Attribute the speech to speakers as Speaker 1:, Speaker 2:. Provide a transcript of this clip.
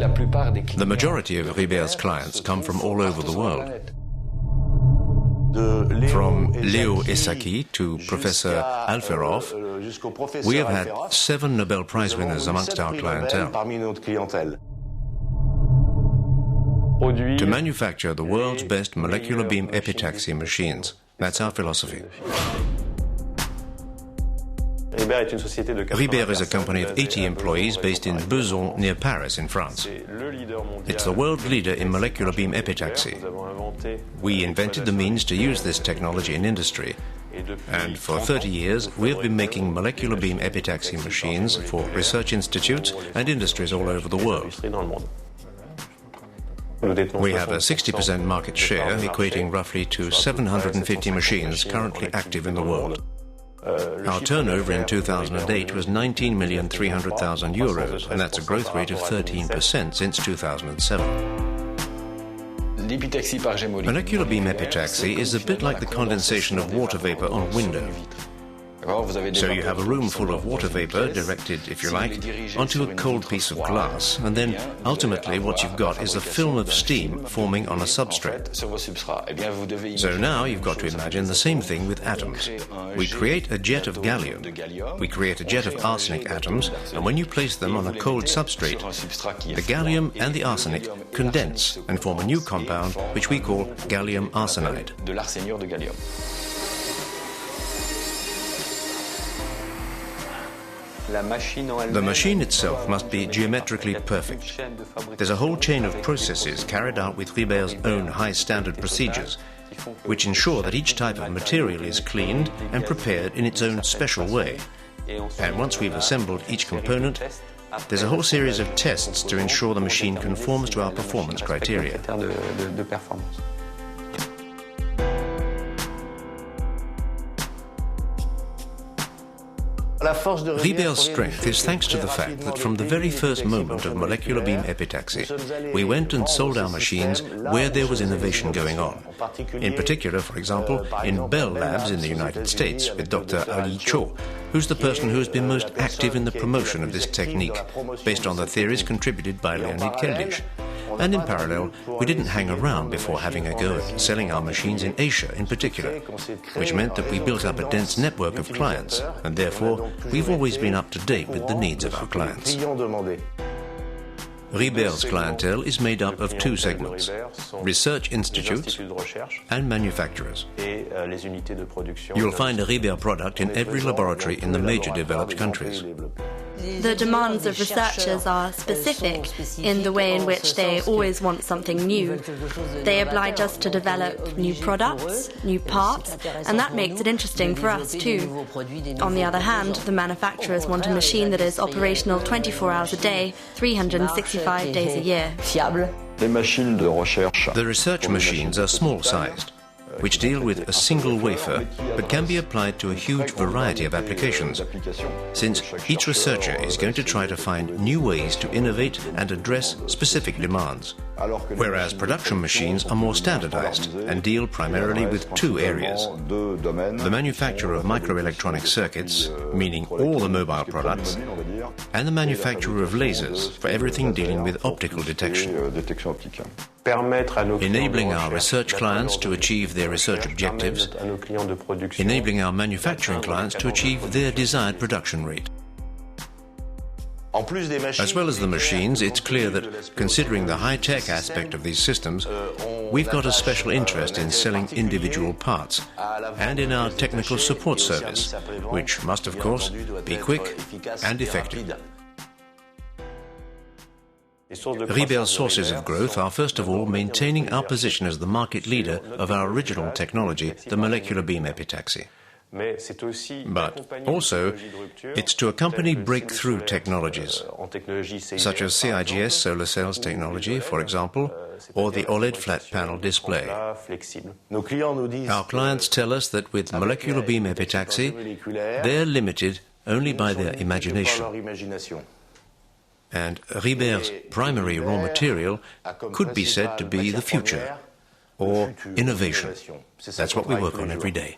Speaker 1: The majority of riberv's clients come from all over the world. From Leo Esaki to Professor Alferov, we have had 7 Nobel Prize winners amongst our clientele. To manufacture the world's best molecular beam epitaxy machines. That's our philosophy. Riberv is a company of 80 employees based in Besançon, near Paris, in France. It's the world leader in molecular beam epitaxy. We invented the means to use this technology in industry, and for 30 years we have been making molecular beam epitaxy machines for research institutes and industries all over the world. We have a 60% market share, equating roughly to 750 machines currently active in the world. Our turnover in 2008 was 19,300,000 euros, and that's a growth rate of 13% since 2007. Molecular beam epitaxy is a bit like the condensation of water vapor on a window. So you have a room full of water vapor directed, if you like, onto a cold piece of glass, and then ultimately what you've got is a film of steam forming on a substrate. So now you've got to imagine the same thing with atoms. We create a jet of gallium, we create a jet of arsenic atoms, and when you place them on a cold substrate, the gallium and the arsenic condense and form a new compound which we call gallium arsenide. The machine itself must be geometrically perfect. There's a whole chain of processes carried out with riberv's own high-standard procedures, which ensure that each type of material is cleaned and prepared in its own special way. And once we've assembled each component, there's a whole series of tests to ensure the machine conforms to our performance criteria. Riberv's strength is thanks to the fact that from the very first moment of molecular beam epitaxy, we went and sold our machines where there was innovation going on. In particular, for example, in Bell Labs in the United States with Dr. Ali Cho, who's the person who has been most active in the promotion of this technique, based on the theories contributed by Leonid Keldysh. And in parallel, we didn't hang around before having a go at selling our machines in Asia in particular, which meant that we built up a dense network of clients, and therefore we've always been up to date with the needs of our clients. Riberv's clientele is made up of 2 segments: research institutes and manufacturers. You'll find a Riberv product in every laboratory in the major developed countries.
Speaker 2: The demands of researchers are specific in the way in which they always want something new. They oblige us to develop new products, new parts, and that makes it interesting for us too. On the other hand, the manufacturers want a machine that is operational 24 hours a day, 365 days a year.
Speaker 1: The research machines are small-sized, which deal with a single wafer, but can be applied to a huge variety of applications, since each researcher is going to try to find new ways to innovate and address specific demands. Whereas production machines are more standardized and deal primarily with 2 areas: the manufacture of microelectronic circuits, meaning all the mobile products, and the manufacture of lasers for everything dealing with optical detection. Enabling our research clients to achieve their research objectives, enabling our manufacturing clients to achieve their desired production rate. As well as the machines, it's clear that, considering the high-tech aspect of these systems, we've got a special interest in selling individual parts and in our technical support service, which must, of course, be quick and effective. Riberv's sources of growth are, first of all, maintaining our position as the market leader of our original technology, the molecular beam epitaxy. But also, it's to accompany breakthrough technologies, such as CIGS solar cells technology, for example, or the OLED flat panel display. Our clients tell us that with molecular beam epitaxy, they're limited only by their imagination. And Riberv's primary raw material could be said to be the future, or innovation. That's what we work on every day.